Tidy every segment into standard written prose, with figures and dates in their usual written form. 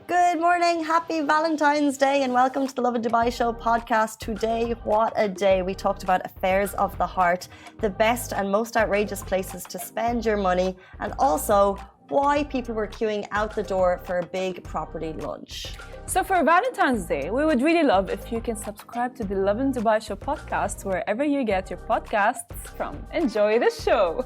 Good morning, happy Valentine's Day, and welcome to the Lovin Dubai Show podcast. Today, what a day. We talked about affairs of the heart, the best and most outrageous places to spend your money, and also why people were queuing out the door for a big property lunch. So for Valentine's Day, we would really love if you can subscribe to the Lovin Dubai Show podcast wherever you get your podcasts from. Enjoy the show.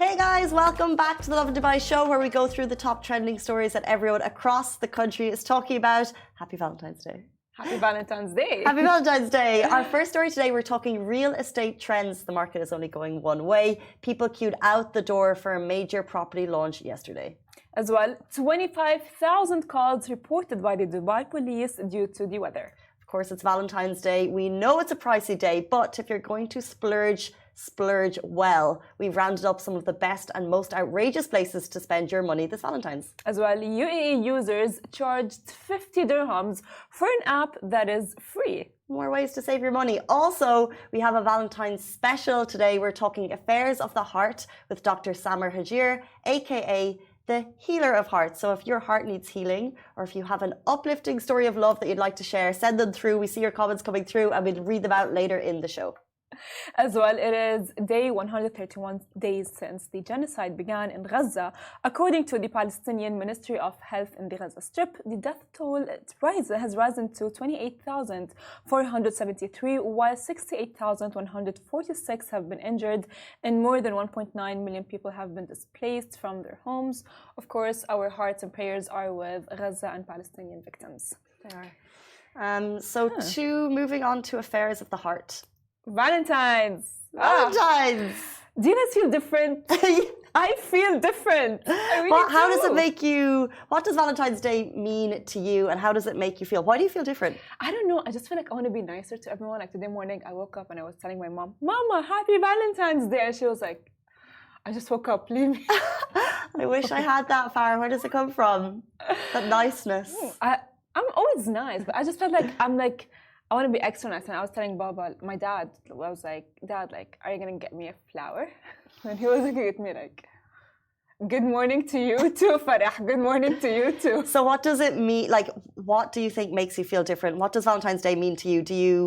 Hey guys, welcome back to the Lovin Dubai Show, where we go through the top trending stories that everyone across the country is talking about. Happy Valentine's Day. Happy Valentine's Day. Happy Valentine's Day. Our first story today, we're talking real estate trends. The market is only going one way. People queued out the door for a major property launch yesterday. As well, 25,000 calls reported by the Dubai police due to the weather. Of course, it's Valentine's Day. We know it's a pricey day, but if you're going to splurge well. We've rounded up some of the best and most outrageous places to spend your money this Valentine's. As well, UAE users charged 50 dirhams for an app that is free. More ways to save your money. Also, we have a Valentine's special today. We're talking affairs of the heart with Dr. Samar Hajir, aka the healer of hearts. So if your heart needs healing, or if you have an uplifting story of love that you'd like to share, send them through. We see your comments coming through and we'll read them out later in the show. As well, it is day 131 days since the genocide began in Gaza. According to the Palestinian Ministry of Health in the Gaza Strip, the death toll has risen to 28,473, while 68,146 have been injured, and more than 1.9 million people have been displaced from their homes. Of course, our hearts and prayers are with Gaza and Palestinian victims. They are. Moving on to affairs of the heart. Valentine's. Valentine's. Do you guys feel different? I feel different. How does it make you? What does Valentine's Day mean to you, and how does it make you feel? Why do you feel different? I don't know. I just feel like I want to be nicer to everyone. Like today morning, I woke up and I was telling my mom, "Mama, happy Valentine's Day," and she was like, "I just woke up. Leave me." I wish I had that, Farah. Where does it come from? That niceness. I'm always nice, but I just felt like I want to be extra nice. And I was telling Baba, my dad, I was like, "Dad, like, are you going to get me a flower?" And he was looking at me like, "Good morning to you too, Farah. Good morning to you too." So what does it mean? Like, what do you think makes you feel different? What does Valentine's Day mean to you? Do you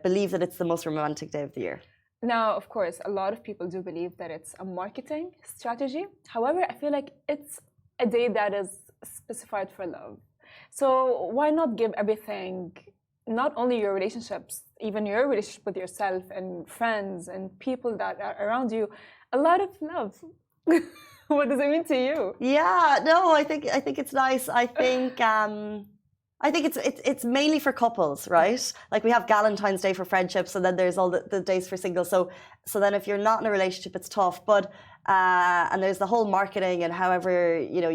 believe that it's the most romantic day of the year? Now, of course, a lot of people do believe that it's a marketing strategy. However, I feel like it's a day that is specified for love. So why not give everything, not only your relationships, even your relationship with yourself and friends and people that are around you, a lot of love. What does it mean to you? Yeah, no, I think it's nice. I think it's mainly for couples, right? Like we have Valentine's Day for friendships, and then there's all the days for singles. So then if you're not in a relationship, it's tough. But and there's the whole marketing and however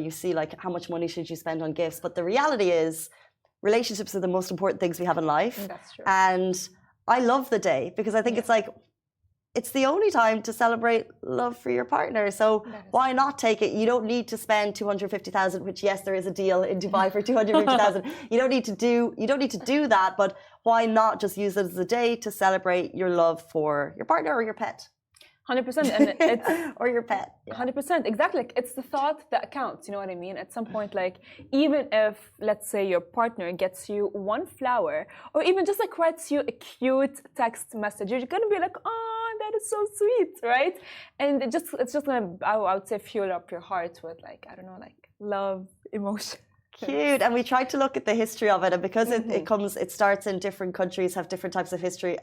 you see like how much money should you spend on gifts. But the reality is, relationships are the most important things we have in life. That's true. And I love the day because I think it's the only time to celebrate love for your partner. So why not take it? You don't need to spend 250,000, which yes, there is a deal in Dubai for 250,000. You don't need to do that, but why not just use it as a day to celebrate your love for your partner or your pet? 100%, and it's or your pet. 100%, exactly. Like, it's the thought that counts. You know what I mean? At some point, like even if, let's say, your partner gets you one flower, or even just like writes you a cute text message, you're gonna be like, "Oh, that is so sweet," right? And it's just gonna, I would say, fuel up your heart with like, I don't know, like love, emotion. Cute. And we tried to look at the history of it, and because it starts in different countries, have different types of history.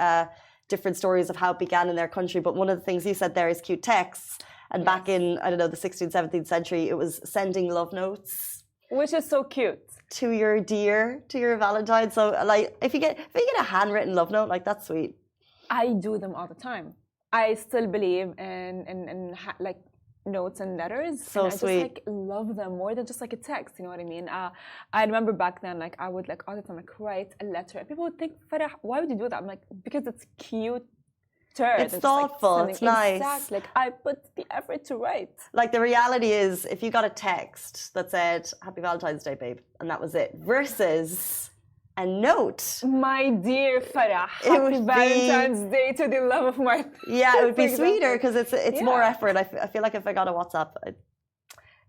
Different stories of how it began in their country, but one of the things you said there is cute texts, and back in, I don't know, the 16th, 17th century, it was sending love notes, which is so cute, to your Valentine. So like if you get a handwritten love note, like that's sweet. I do them all the time. I still believe in like notes and letters. So and I sweet. just like love them more than just like a text. You know what I mean? I remember back then, like I would like all the time like write a letter, and people would think, "Farah, why would you do that?" I'm like, because it's cute. It's thoughtful. Like, it's nice. Exactly. Like I put the effort to write. Like the reality is, if you got a text that said "Happy Valentine's Day, babe," and that was it, versus a note. My dear Farah, happy Valentine's Day to the love of my. Yeah, it would be sweeter because it's more effort. I feel like if I got a WhatsApp,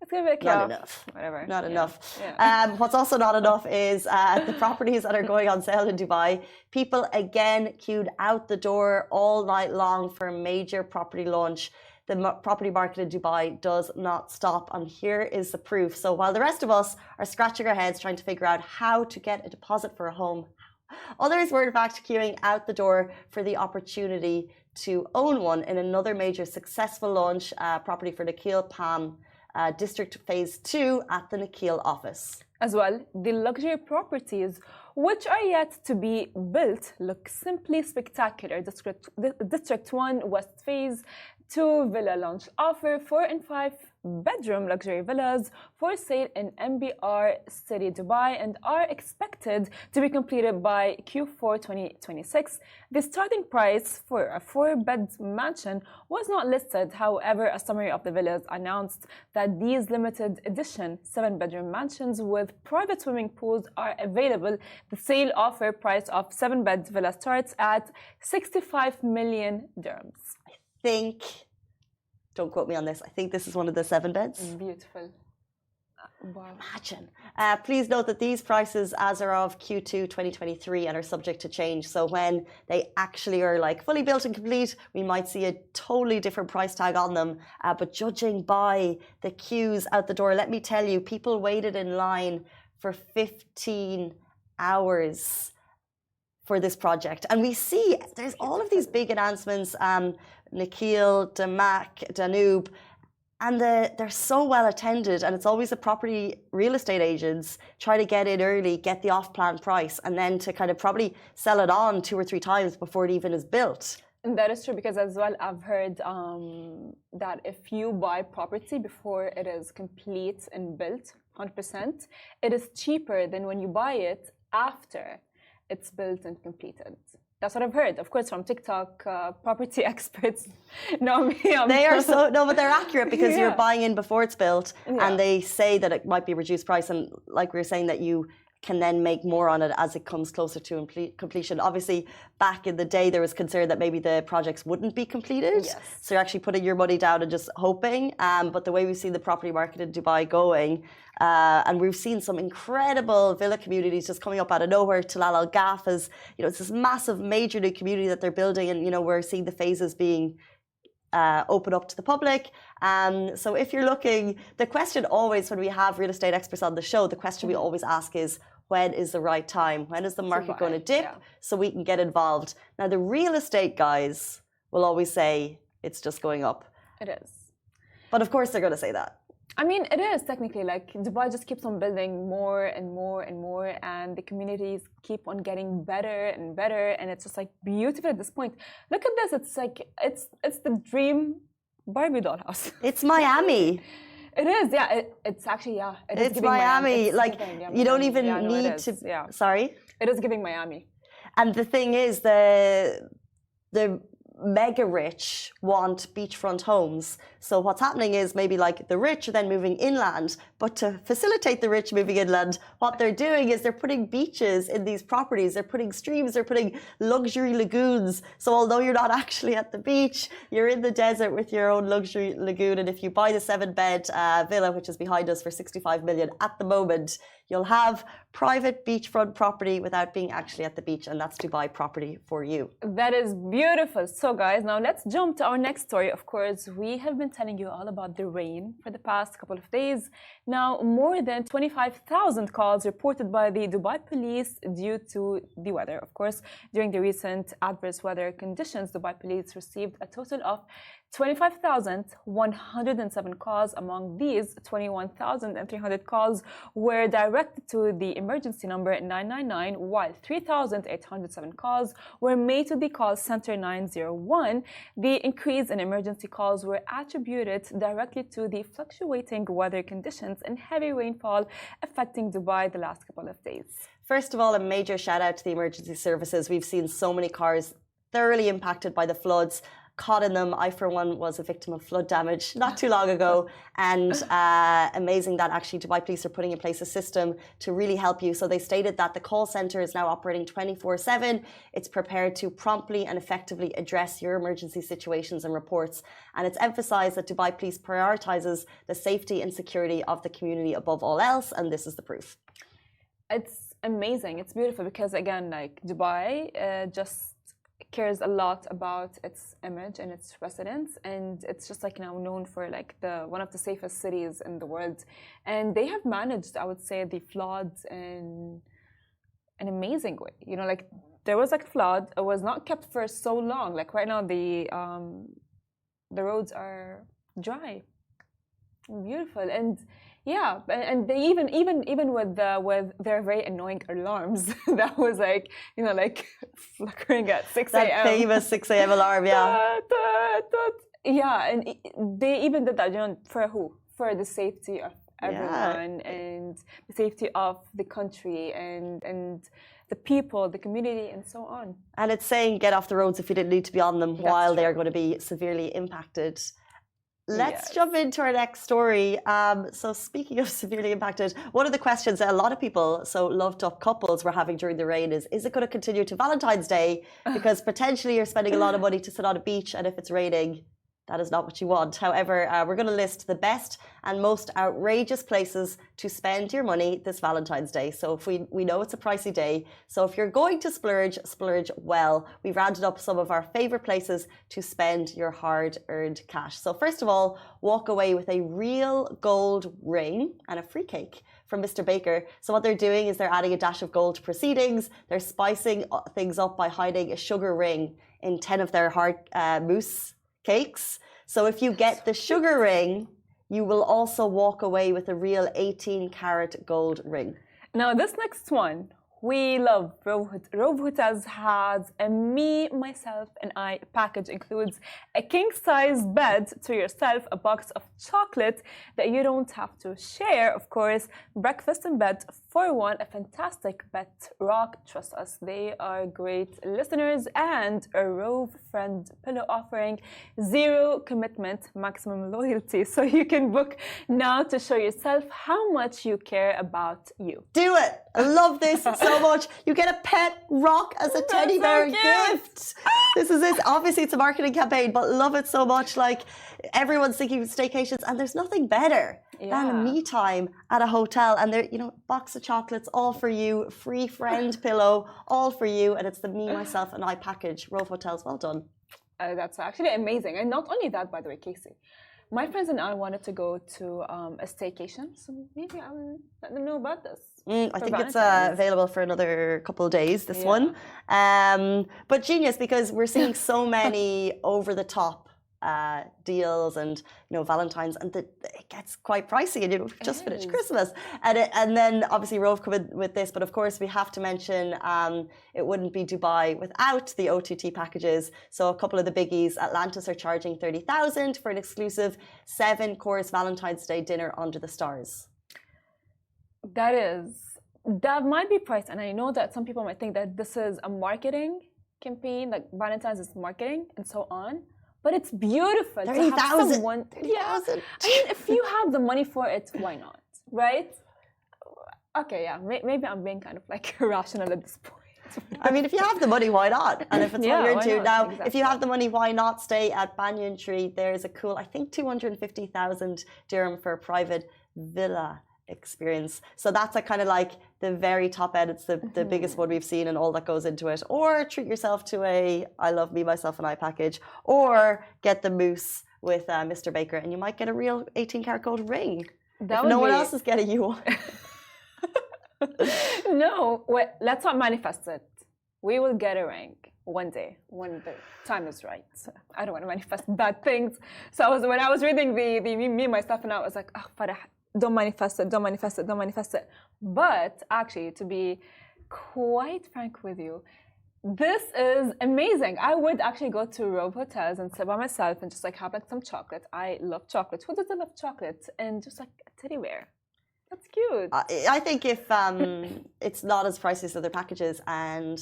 It's gonna be like, Not yeah, enough. whatever. Not enough. Yeah. What's also not enough is the properties that are going on sale in Dubai. People again queued out the door all night long for a major property launch. The property market in Dubai does not stop, and here is the proof. So while the rest of us are scratching our heads trying to figure out how to get a deposit for a home, others were in fact queuing out the door for the opportunity to own one in another major successful launch property for Nakheel Palm District Phase 2 at the Nakheel office. As well, the luxury properties which are yet to be built look simply spectacular. District 1 West Phase 2 villa launch offer 4 and 5 bedroom luxury villas for sale in MBR City, Dubai, and are expected to be completed by Q4 2026. The starting price for a 4-bed mansion was not listed. However, a summary of the villas announced that these limited edition 7-bedroom mansions with private swimming pools are available. The sale offer price of 7-bed villa starts at 65 million dirhams. Don't quote me on this, I think this is one of the 7 beds. Beautiful. Wow. Imagine. Please note that these prices as are of Q2 2023 and are subject to change. So when they actually are like fully built and complete, we might see a totally different price tag on them. But judging by the queues out the door, let me tell you, people waited in line for 15 hours for this project. And we see there's all of these big announcements, Nakheel, Danube, and they're so well attended, and it's always the property real estate agents try to get in early, get the off-plan price, and then to kind of probably sell it on 2 or 3 times before it even is built. And that is true, because as well I've heard that if you buy property before it is complete and built 100%, it is cheaper than when you buy it after it's built and completed. That's what I've heard, of course, from TikTok property experts. No, me. They are so no, but they're accurate because Yeah. you're buying in before it's built, Yeah. and they say that it might be reduced price, and like we were saying, that you can then make more on it as it comes closer to completion. Obviously, back in the day, there was concern that maybe the projects wouldn't be completed. Yes. So you're actually putting your money down and just hoping. But the way we've seen the property market in Dubai going, and we've seen some incredible villa communities just coming up out of nowhere. Talal Al Gaf is, it's this massive, major new community that they're building, and we're seeing the phases being open up to the public. So if you're looking, the question always when we have real estate experts on the show, the question we always ask is, when is the right time? When is the market going to dip so we can get involved? Now, the real estate guys will always say it's just going up. It is. But of course they're going to say that. I mean, it is technically, like, Dubai just keeps on building more and more and more, and the communities keep on getting better and better, and it's just like beautiful at this point. Look at this, it's like it's the dream Barbie dollhouse. It's Miami. It is, yeah. It's actually, yeah. It's Miami. It's like giving, yeah, you don't Miami. even need to. Yeah. Sorry. It is giving Miami. And the thing is, the mega rich want beachfront homes. So what's happening is maybe like the rich are then moving inland, but to facilitate the rich moving inland, what they're doing is they're putting beaches in these properties, they're putting streams, they're putting luxury lagoons. So although you're not actually at the beach, you're in the desert with your own luxury lagoon. And if you buy the 7-bed villa, which is behind us for 65 million at the moment, you'll have private beachfront property without being actually at the beach, and that's Dubai property for you. That is beautiful. So guys, now let's jump to our next story. Of course, we have been telling you all about the rain for the past couple of days. Now, more than 25,000 calls reported by the Dubai police due to the weather. Of course, during the recent adverse weather conditions, Dubai police received a total of 25,107 calls. Among these, 21,300 calls were directed to the emergency number 999, while 3,807 calls were made to the call center 901. The increase in emergency calls were attributed directly to the fluctuating weather conditions and heavy rainfall affecting Dubai the last couple of days. First of all, a major shout out to the emergency services. We've seen so many cars thoroughly impacted by the floods. caught in them. I, for one, was a victim of flood damage not too long ago. And amazing that actually Dubai Police are putting in place a system to really help you. So they stated that the call center is now operating 24/7. It's prepared to promptly and effectively address your emergency situations and reports. And it's emphasized that Dubai Police prioritizes the safety and security of the community above all else. And this is the proof. It's amazing. It's beautiful because, again, like Dubai just cares a lot about its image and its residents, and it's just like now known for like one of the safest cities in the world. And they have managed, I would say, the floods in an amazing way. You know, like there was like a flood, it was not kept for so long. Like right now, the roads are dry, beautiful, and yeah, and they even with their very annoying alarms that was like, you know, like flickering at 6 a.m. That famous 6 a.m. alarm, yeah. Yeah, and they even did that, you know, for who? For the safety of everyone and the safety of the country and the people, the community, and so on. And it's saying get off the roads if you didn't need to be on them while they are going to be severely impacted. Let's jump into our next story. So speaking of severely impacted, one of the questions that a lot of people, so loved up couples, were having during the rain is it going to continue to Valentine's Day? Because potentially you're spending a lot of money to sit on a beach, and if it's raining, that is not what you want. However, we're going to list the best and most outrageous places to spend your money this Valentine's Day. So if we know it's a pricey day. So if you're going to splurge well. We've rounded up some of our favorite places to spend your hard-earned cash. So first of all, walk away with a real gold ring and a free cake from Mr. Baker. So what they're doing is they're adding a dash of gold to proceedings. They're spicing things up by hiding a sugar ring in 10 of their hard mousse cakes. So if you get the sugar ring, you will also walk away with a real 18-carat gold ring. Now this next one, we love Rove Hotels has a me, myself, and I package. Includes a king-size bed to yourself, a box of chocolate that you don't have to share, of course, breakfast in bed for one, a fantastic pet rock. Trust us, they are great listeners, and a Rove friend pillow offering 0 commitment, maximum loyalty. So you can book now to show yourself how much you care about you. Do it! I love this so much. You get a pet rock as a teddy bear gift. This is it. Obviously, it's a marketing campaign, but love it so much. Like everyone's thinking of staycations, and there's nothing better than a me time at a hotel. And there, you know, box of chocolates, all for you. Free friend pillow, all for you. And it's the me, myself, and I package. Rove Hotels, well done. That's actually amazing. And not only that, by the way, Casey. My friends and I wanted to go to a staycation, so maybe I'll let them know about this. I think it's available for another couple of days, this one. But genius, because we're seeing so many over-the-top deals and, you know, Valentine's, and it gets quite pricey, and you know, we've just finished Christmas. And then obviously Rove come in with this, but of course we have to mention it wouldn't be Dubai without the OTT packages. So a couple of the biggies, Atlantis are charging 30,000 for an exclusive 7-course Valentine's Day dinner under the stars. That might be priced, and I know that some people might think that this is a marketing campaign, like Valentine's is marketing and so on. But it's beautiful to have someone. 30,000. I mean, if you have the money for it, why not? Right? Okay, yeah. Maybe I'm being kind of like irrational at this point. I mean, if you have the money, why not? And if it's what you're into. Now, exactly. If you have the money, why not stay at Banyan Tree? There's a cool, I think, 250,000 dirham for a private villa experience. So that's a kind of like the very top end. It's the biggest one we've seen and all that goes into it. Or treat yourself to a I love me, myself, and I package. Or get the mousse with Mr. Baker, and you might get a real 18-karat gold ring. If no one else is getting you one. No, wait, let's not manifest it. We will get a ring one day when the time is right. I don't want to manifest bad things. So when I was reading the me, myself, and I was like, oh, Farah, don't manifest it, don't manifest it, don't manifest it. But actually, to be quite frank with you, this is amazing. I would actually go to Rove Hotels and sit by myself and just like have like some chocolate. I love chocolate. Who doesn't love chocolate? And just like a teddy bear. That's cute. I think if it's not as pricey as other packages, and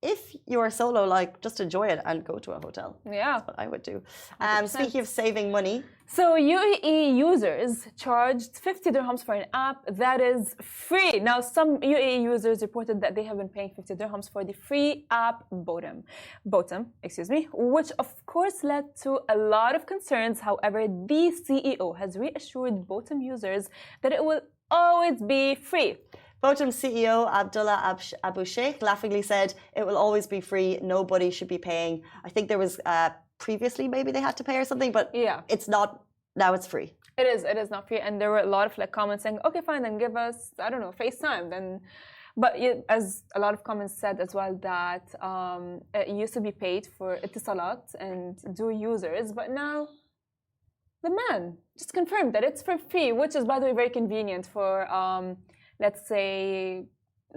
if you are solo, like just enjoy it and go to a hotel. Yeah. That's what I would do. 100%. Speaking of saving money. So UAE users charged 50 dirhams for an app that is free. Now, some UAE users reported that they have been paying 50 dirhams for the free app Botem, which of course led to a lot of concerns. However, the CEO has reassured Botem users that it will always be free. Botem CEO Abdullah Abu Sheikh laughingly said, "It will always be free. Nobody should be paying." I think there was previously maybe they had to pay or something, but yeah, it's not. Now it's free. It is not free, and there were a lot of like comments saying, "Okay, fine, then give us FaceTime." Then, but as a lot of comments said as well that it used to be paid for Etisalat and dual users, but now the man just confirmed that it's for free, which is by the way very convenient for let's say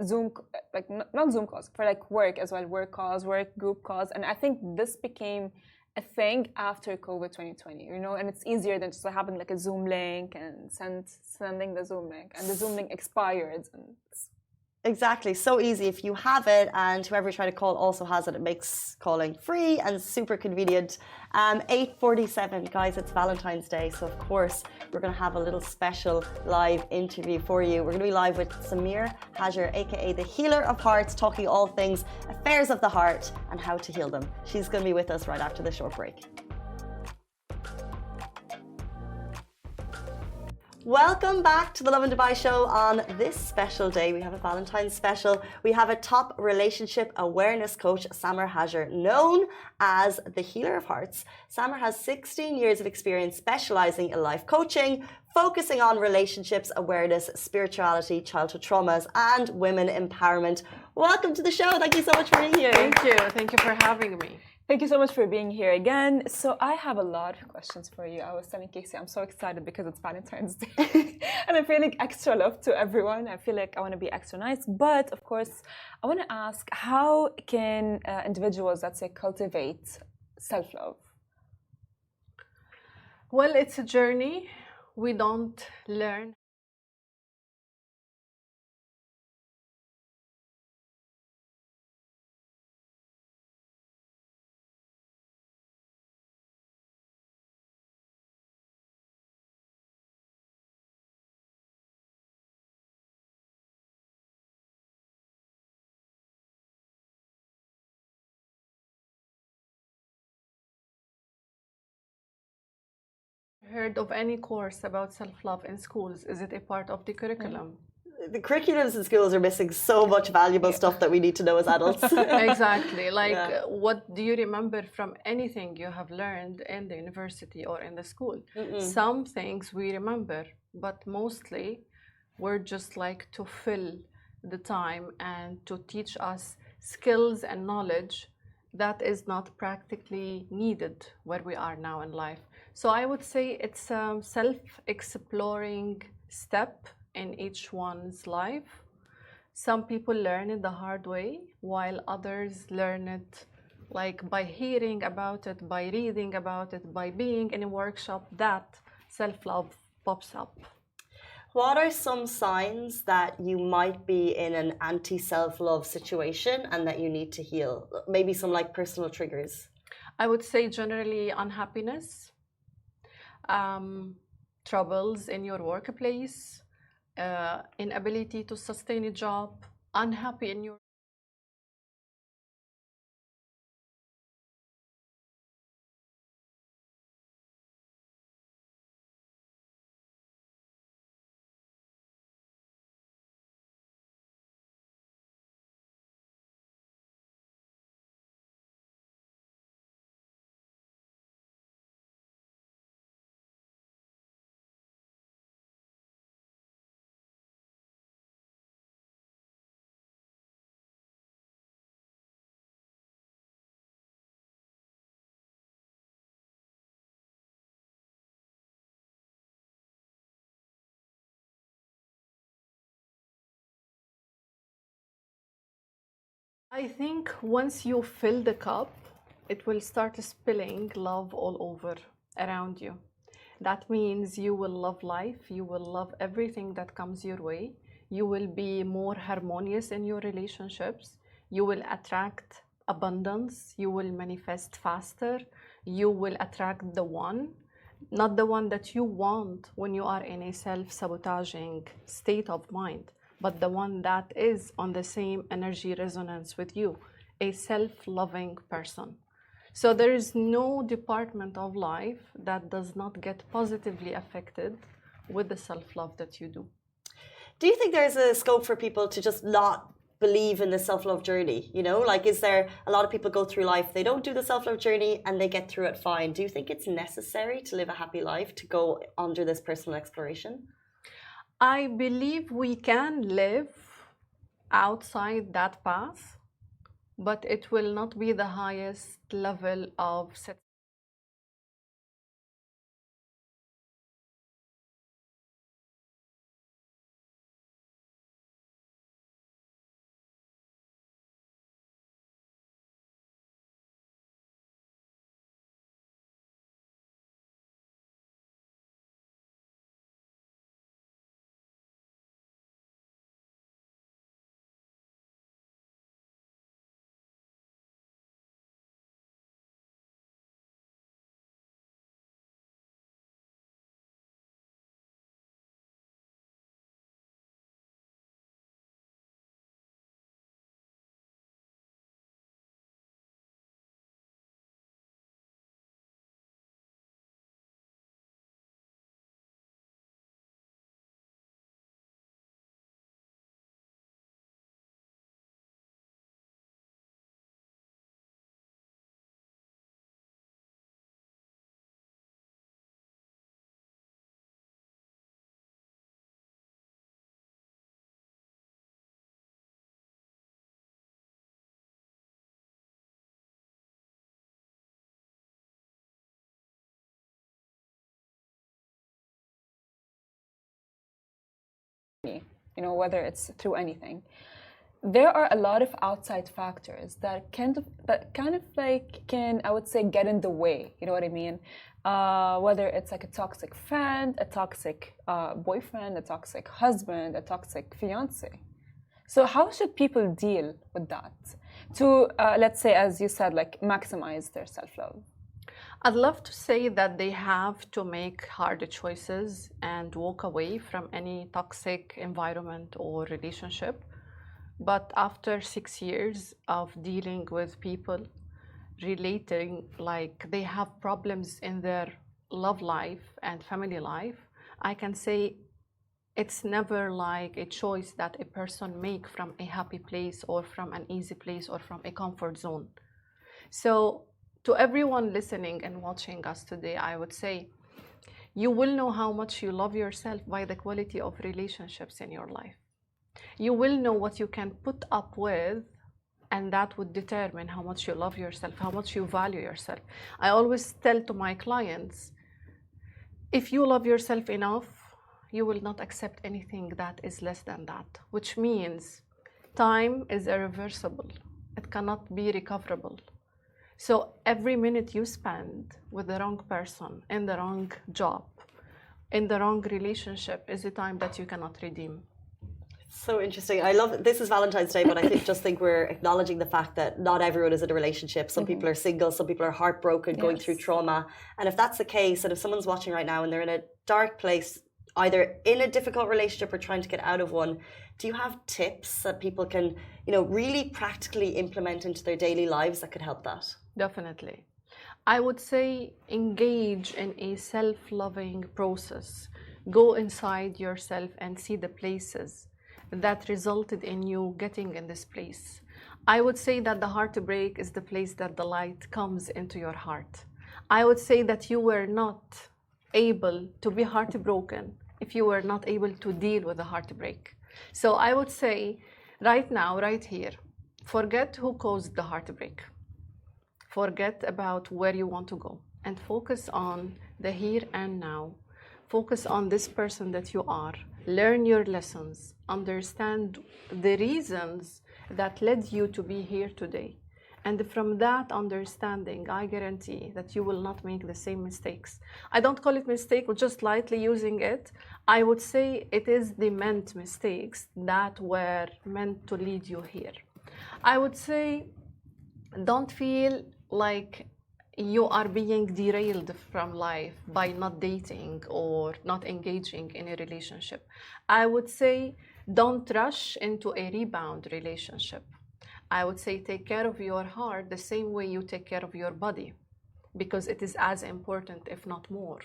Zoom, like not Zoom calls, for like work as well, work calls, work group calls. And I think this became a thing after COVID 2020, and it's easier than just having like a Zoom link and sending the Zoom link, and the Zoom link expired. And exactly, so easy if you have it, and whoever you try to call also has it. It makes calling free and super convenient. 8:47, guys, it's Valentine's Day, so of course we're going to have a little special live interview for you. We're going to be live with Samar Hajir, aka the Healer of Hearts, talking all things affairs of the heart and how to heal them. She's going to be with us right after the short break. Welcome back to the Lovin Dubai show. On this special day, we have a Valentine's special. We have a top relationship awareness coach, Samar Hajir, known as the Healer of Hearts. Samar has 16 years of experience specializing in life coaching, focusing on relationships awareness, spirituality, childhood traumas, and women empowerment. Welcome to the show. Thank you so much for being here. Thank you. Thank you for having me. Thank you so much for being here again. So I have a lot of questions for you. I was telling Casey, I'm so excited because it's Valentine's Day. And I'm feeling extra love to everyone. I feel like I want to be extra nice. But of course, I want to ask, how can individuals, let's say, cultivate self-love? Well, it's a journey. We don't learn. Heard of any course about self-love in schools? Is it a part of the curriculum? The curriculums in schools are missing so much valuable stuff that we need to know as adults. Exactly. What do you remember from anything you have learned in the university or in the school? Some things we remember, but mostly we're just like to fill the time and to teach us skills and knowledge that is not practically needed where we are now in life. So I would say it's a self-exploring step in each one's life. Some people learn it the hard way, while others learn it like by hearing about it, by reading about it, by being in a workshop, that self-love pops up. What are some signs that you might be in an anti-self-love situation and that you need to heal? Maybe some like personal triggers. I would say generally unhappiness, troubles in your workplace, inability to sustain a job, unhappy in your I think once you fill the cup, it will start spilling love all over around you. That means you will love life, you will love everything that comes your way, you will be more harmonious in your relationships, you will attract abundance, you will manifest faster, you will attract the one, not the one that you want when you are in a self-sabotaging state of mind, but the one that is on the same energy resonance with you, a self-loving person. So there is no department of life that does not get positively affected with the self-love that you do. Do you think there's a scope for people to just not believe in the self-love journey? You know, like, is there a lot of people go through life, they don't do the self-love journey and they get through it fine? Do you think it's necessary to live a happy life to go under this personal exploration? I believe we can live outside that path, but it will not be the highest level of You know, whether it's through anything. There are a lot of outside factors that kind of like can, I would say, get in the way. You know what I mean? Whether it's like a toxic friend, a toxic boyfriend, a toxic husband, a toxic fiance. So how should people deal with that to, let's say, as you said, like maximize their self-love? I'd love to say that they have to make hard choices and walk away from any toxic environment or relationship. But after 6 years of dealing with people relating, like they have problems in their love life and family life, I can say it's never like a choice that a person make from a happy place or from an easy place or from a comfort zone. So to everyone listening and watching us today, I would say you will know how much you love yourself by the quality of relationships in your life. You will know what you can put up with, and that would determine how much you love yourself, how much you value yourself. I always tell to my clients, if you love yourself enough, you will not accept anything that is less than that, which means time is irreversible. It cannot be recoverable. So every minute you spend with the wrong person, in the wrong job, in the wrong relationship is a time that you cannot redeem. So interesting. I love this is Valentine's Day, but I think we're acknowledging the fact that not everyone is in a relationship. Some people are single, some people are heartbroken, going through trauma. And if that's the case, and if someone's watching right now and they're in a dark place, either in a difficult relationship or trying to get out of one, do you have tips that people can, you know, really practically implement into their daily lives that could help that? Definitely. I would say engage in a self-loving process. Go inside yourself and see the places that resulted in you getting in this place. I would say that the heartbreak is the place that the light comes into your heart. I would say that you were not able to be heartbroken if you were not able to deal with the heartbreak. So I would say right now, right here, forget who caused the heartbreak. Forget about where you want to go and focus on the here and now. Focus on this person that you are. Learn your lessons. Understand the reasons that led you to be here today. And from that understanding, I guarantee that you will not make the same mistakes. I don't call it mistake, we're just lightly using it. I would say it is the meant mistakes that were meant to lead you here. I would say don't feel like you are being derailed from life by not dating or not engaging in a relationship. I would say don't rush into a rebound relationship. I would say take care of your heart the same way you take care of your body, because it is as important, if not more.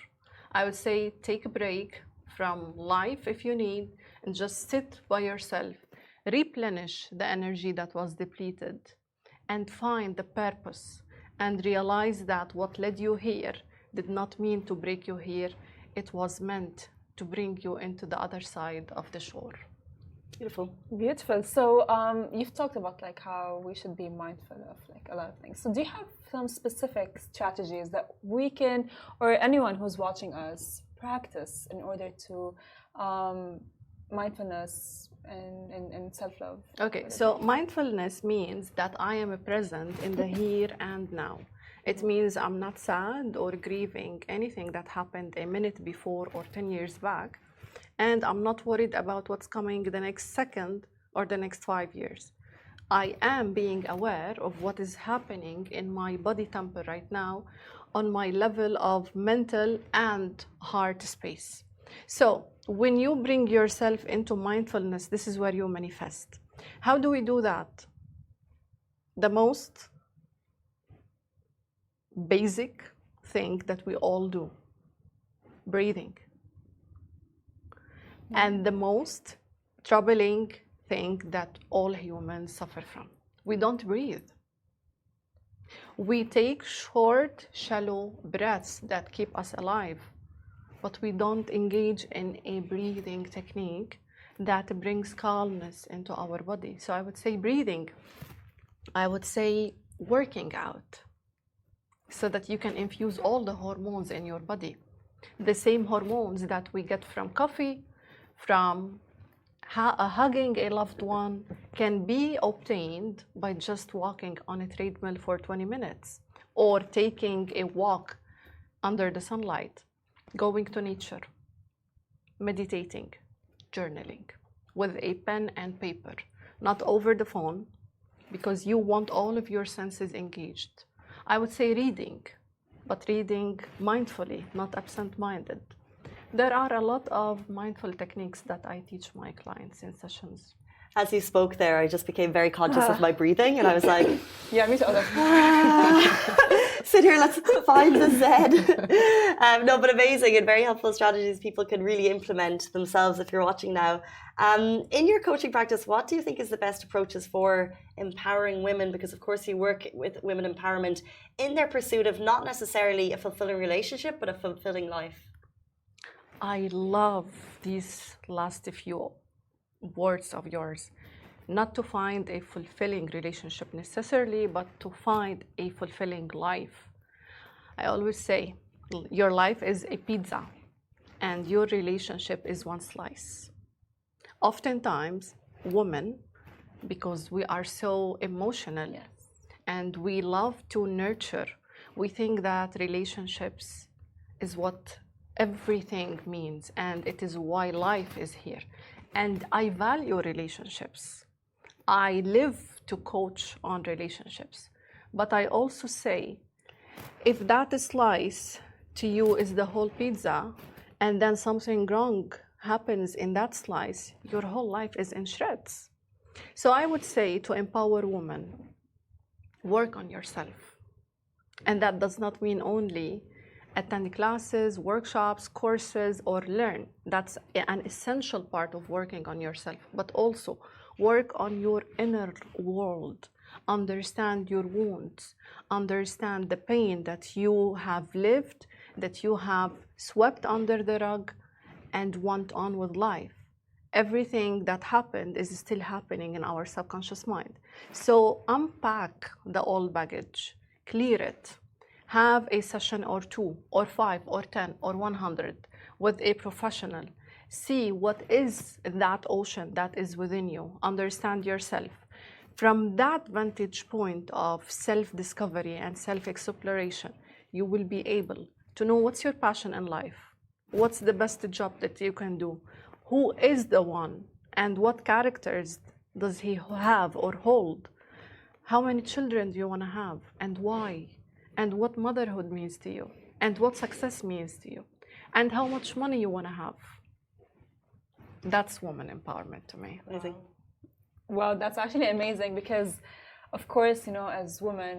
I would say take a break from life if you need and just sit by yourself, replenish the energy that was depleted, and find the purpose and realize that what led you here did not mean to break you here. It was meant to bring you into the other side of the shore. Beautiful. Beautiful. So you've talked about like how we should be mindful of like a lot of things. So do you have some specific strategies that we can, or anyone who's watching us, practice in order to mindfulness and self-love? Okay, so mindfulness means that I am present in the here and now. It means I'm not sad or grieving anything that happened a minute before or 10 years back. And I'm not worried about what's coming the next second or the next 5 years. I am being aware of what is happening in my body temper right now on my level of mental and heart space. So when you bring yourself into mindfulness, this is where you manifest. How do we do that? The most basic thing that we all do, breathing. And the most troubling thing that all humans suffer from. We don't breathe. We take short, shallow breaths that keep us alive, but we don't engage in a breathing technique that brings calmness into our body. So I would say breathing. I would say working out so that you can infuse all the hormones in your body. The same hormones that we get from coffee, from hugging a loved one, can be obtained by just walking on a treadmill for 20 minutes or taking a walk under the sunlight, going to nature, meditating, journaling with a pen and paper, not over the phone, because you want all of your senses engaged. I would say reading, but reading mindfully, not absent-minded. There are a lot of mindful techniques that I teach my clients in sessions. As you spoke there, I just became very conscious of my breathing, and I was like, Yeah, me too. sit here, let's find the Zen. No, but amazing and very helpful strategies people can really implement themselves if you're watching now. In your coaching practice, what do you think is the best approaches for empowering women? Because, of course, you work with women empowerment in their pursuit of not necessarily a fulfilling relationship, but a fulfilling life. I love these last few words of yours. Not to find a fulfilling relationship necessarily, but to find a fulfilling life. I always say, your life is a pizza and your relationship is one slice. Oftentimes, women, because we are so emotional, Yes. and we love to nurture, we think that relationships is what everything means, and it is why life is here. And I value relationships. I live to coach on relationships. But I also say, if that slice to you is the whole pizza, and then something wrong happens in that slice, your whole life is in shreds. So I would say to empower women, work on yourself. And that does not mean only attend classes, workshops, courses, or learn. That's an essential part of working on yourself, but also work on your inner world. Understand your wounds, understand the pain that you have lived, that you have swept under the rug, and went on with life. Everything that happened is still happening in our subconscious mind. So unpack the old baggage, clear it. Have a session or 2 or 5 or 10 or 100 with a professional. See what is that ocean that is within you. Understand yourself. From that vantage point of self-discovery and self-exploration, you will be able to know what's your passion in life, what's the best job that you can do, who is the one, and what characters does he have or hold. How many children do you want to have, and why? And what motherhood means to you, and what success means to you, and how much money you want to have. That's woman empowerment to me. Amazing. Well, that's actually amazing because, of course, you know, as women,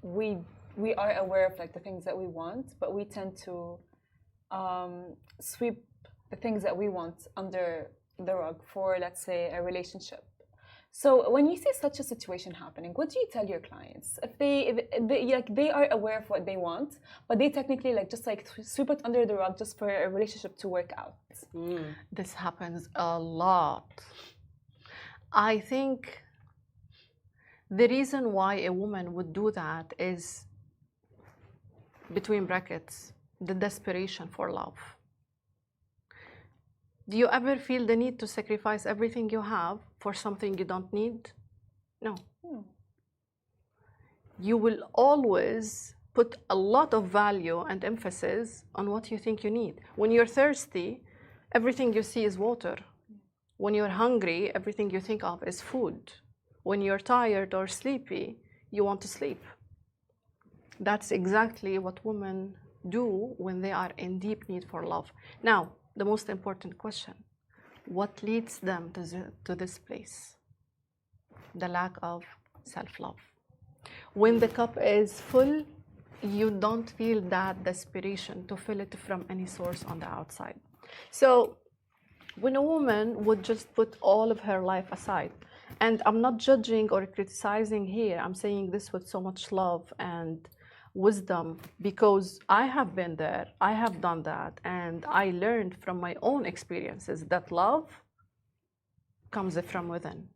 we are aware of like the things that we want, but we tend to sweep the things that we want under the rug for, let's say, a relationship. So when you see such a situation happening, what do you tell your clients? If they are aware of what they want, but they technically like just like sweep it under the rug just for a relationship to work out? This happens a lot. I think the reason why a woman would do that is, between brackets, the desperation for love. Do you ever feel the need to sacrifice everything you have for something you don't need? No. You will always put a lot of value and emphasis on what you think you need. When you're thirsty, everything you see is water. When you're hungry, everything you think of is food. When you're tired or sleepy, you want to sleep. That's exactly what women do when they are in deep need for love. Now, the most important question, what leads them to this place? The lack of self-love. When the cup is full, you don't feel that desperation to fill it from any source on the outside. So when a woman would just put all of her life aside, and I'm not judging or criticizing here, I'm saying this with so much love and wisdom, because I have been there, I have done that, and I learned from my own experiences that love comes from within.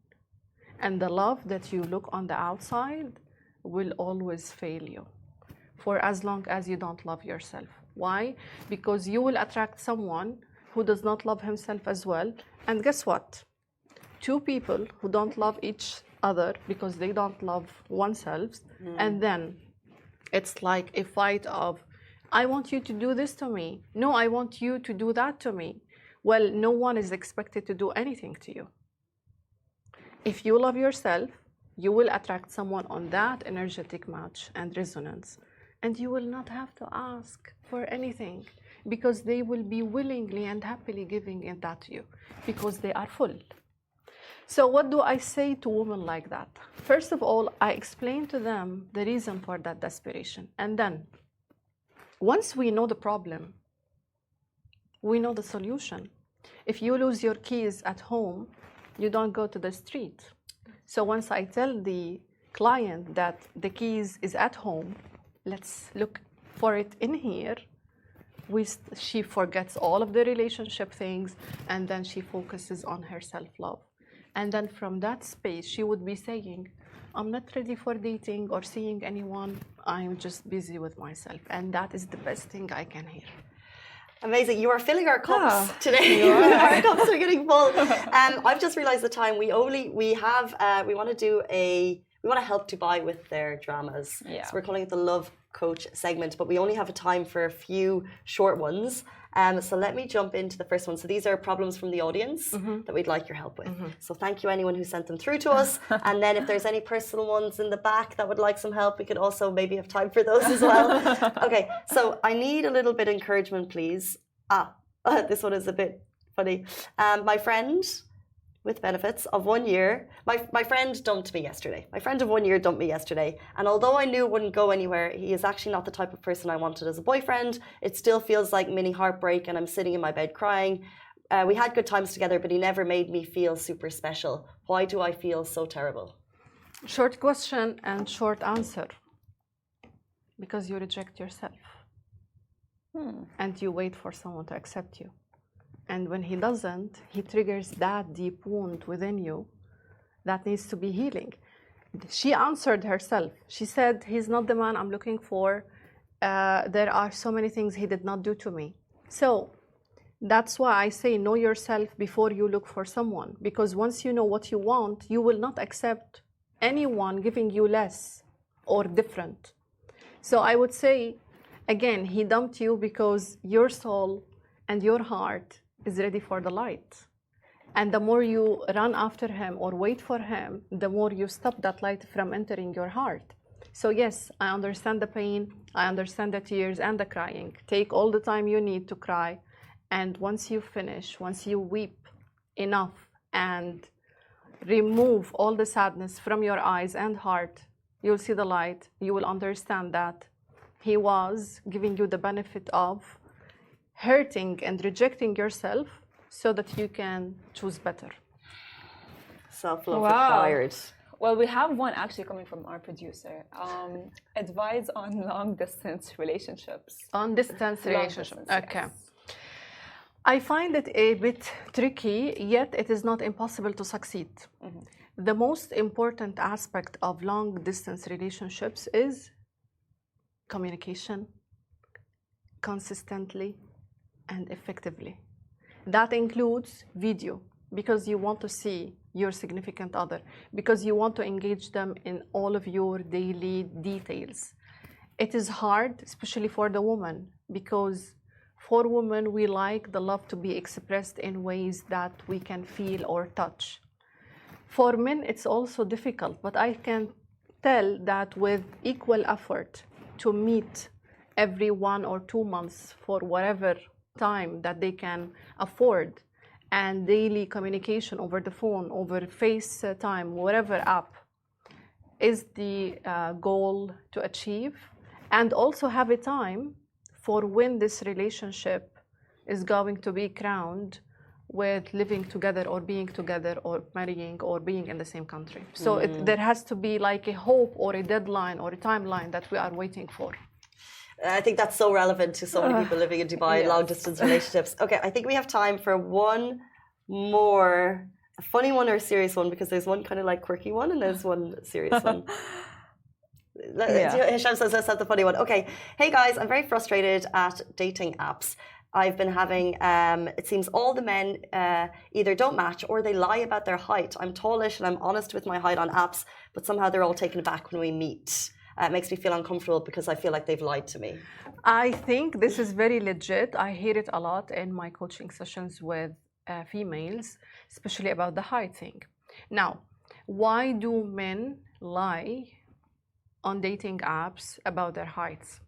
And the love that you look on the outside will always fail you, for as long as you don't love yourself. Why? Because you will attract someone who does not love himself as well. And guess what? Two people who don't love each other because they don't love oneself, and then it's like a fight of, I want you to do this to me. No, I want you to do that to me. Well, no one is expected to do anything to you. If you love yourself, you will attract someone on that energetic match and resonance. And you will not have to ask for anything, because they will be willingly and happily giving that to you, because they are full. So what do I say to women like that? First of all, I explain to them the reason for that desperation. And then, once we know the problem, we know the solution. If you lose your keys at home, you don't go to the street. So once I tell the client that the keys is at home, let's look for it in here, she forgets all of the relationship things, and then she focuses on her self-love. And then from that space, she would be saying, I'm not ready for dating or seeing anyone. I'm just busy with myself. And that is the best thing I can hear. Amazing. You are filling our cups today. Our cups are getting full. I've just realized the time. We want to help Dubai with their dramas. Yeah. So we're calling it the Love Coach segment, but we only have a time for a few short ones. So let me jump into the first one. So these are problems from the audience that we'd like your help with. So thank you anyone who sent them through to us. And then if there's any personal ones in the back that would like some help, we could also maybe have time for those as well. Okay, so I need a little bit of encouragement, please. This one is a bit funny. My friend with benefits of 1 year. My friend dumped me yesterday. My friend of 1 year dumped me yesterday. And although I knew it wouldn't go anywhere, he is actually not the type of person I wanted as a boyfriend. It still feels like mini heartbreak, and I'm sitting in my bed crying. We had good times together, but he never made me feel super special. Why do I feel so terrible? Short question and short answer. Because you reject yourself. And you wait for someone to accept you. And when he doesn't, he triggers that deep wound within you that needs to be healing. She answered herself. She said, he's not the man I'm looking for. There are so many things he did not do to me. So that's why I say know yourself before you look for someone. Because once you know what you want, you will not accept anyone giving you less or different. So I would say, again, he dumped you because your soul and your heart is ready for the light. And the more you run after him or wait for him, the more you stop that light from entering your heart. So yes, I understand the pain, I understand the tears and the crying. Take all the time you need to cry. And once you finish, once you weep enough and remove all the sadness from your eyes and heart, you'll see the light. You will understand that he was giving you the benefit of hurting and rejecting yourself so that you can choose better. Self-love required. Well, we have one actually coming from our producer. Advice on long-distance relationships. On distance relationships. Okay. Yes. I find it a bit tricky, yet it is not impossible to succeed. The most important aspect of long-distance relationships is communication, consistently and effectively. That includes video, because you want to see your significant other, because you want to engage them in all of your daily details. It is hard, especially for the woman, because for women, we like the love to be expressed in ways that we can feel or touch. For men, it's also difficult, but I can tell that with equal effort to meet every 1 or 2 months for whatever time that they can afford, and daily communication over the phone, over FaceTime, whatever app, is the goal to achieve. And also have a time for when this relationship is going to be crowned with living together or being together or marrying or being in the same country. So there has to be like a hope or a deadline or a timeline that we are waiting for. I think that's so relevant to so many people living in Dubai, yes. long-distance relationships. Okay, I think we have time for one more, a funny one or a serious one, because there's one kind of like quirky one and there's one serious one. Hisham says, let's have the funny one. Okay, hey guys, I'm very frustrated at dating apps. I've been having, it seems all the men either don't match or they lie about their height. I'm tallish and I'm honest with my height on apps, but somehow they're all taken aback when we meet. It makes me feel uncomfortable because I feel like they've lied to me. I think this is very legit. I hear it a lot in my coaching sessions with females, especially about the height thing. Now, why do men lie on dating apps about their heights?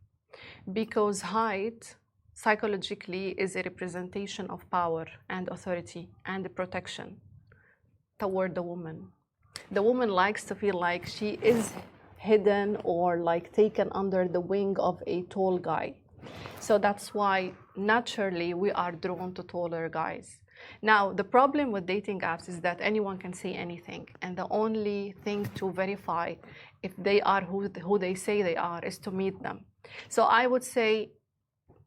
Because height psychologically is a representation of power and authority and protection toward the woman. The woman likes to feel like she is hidden or like taken under the wing of a tall guy. So that's why naturally we are drawn to taller guys. Now, the problem with dating apps is that anyone can say anything, and the only thing to verify if they are who they say they are is to meet them. So I would say,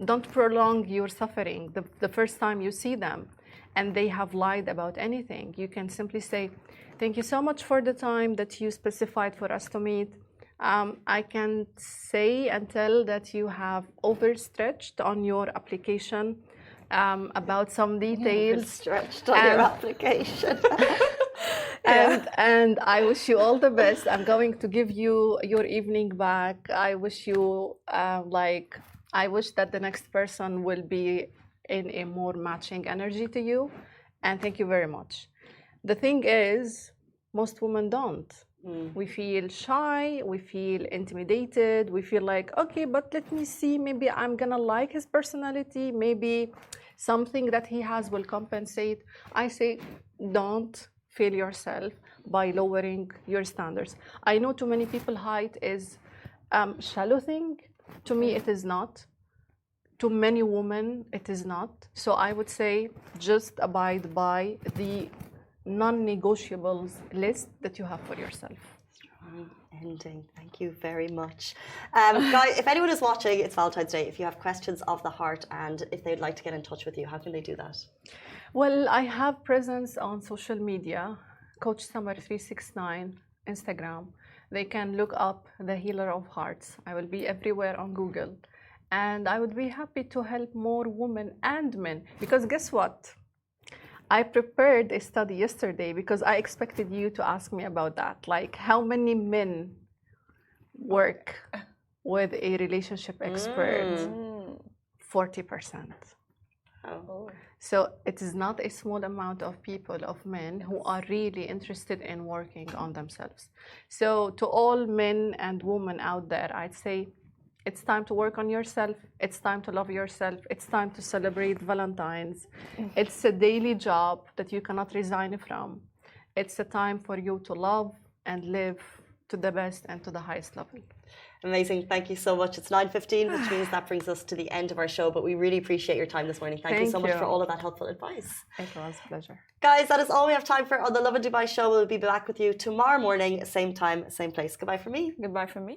don't prolong your suffering the first time you see them and they have lied about anything. You can simply say, thank you so much for the time that you specified for us to meet. I can say and tell that you have overstretched on your application about some details. Overstretched on your application. And I wish you all the best. I'm going to give you your evening back. I wish you I wish that the next person will be in a more matching energy to you. And thank you very much. The thing is, most women don't. We feel shy, we feel intimidated, we feel like, okay, but let me see, maybe I'm gonna like his personality, maybe something that he has will compensate. I say, don't fail yourself by lowering your standards. I know too many people height is shallow thing. To me, it is not. To many women, it is not. So I would say just abide by the non-negotiables list that you have for yourself. Strong ending. Thank you very much. Guys, if anyone is watching, it's Valentine's Day. If you have questions of the heart and if they'd like to get in touch with you, how can they do that? Well, I have presence on social media, Coach Samar 369, Instagram. They can look up the Healer of Hearts. I will be everywhere on Google. And I would be happy to help more women and men. Because guess what? I prepared a study yesterday because I expected you to ask me about that. Like, how many men work with a relationship expert? 40%. Oh. So it is not a small amount of people, of men, who are really interested in working on themselves. So to all men and women out there, I'd say it's time to work on yourself. It's time to love yourself. It's time to celebrate Valentine's. It's a daily job that you cannot resign from. It's a time for you to love and live to the best and to the highest level. Amazing. Thank you so much. It's 9:15, which means that brings us to the end of our show, but we really appreciate your time this morning. Thank you so much for all of that helpful advice. It was a pleasure. Guys, that is all we have time for on the Lovin Dubai show. We'll be back with you tomorrow morning, same time, same place. Goodbye from me. Goodbye from me.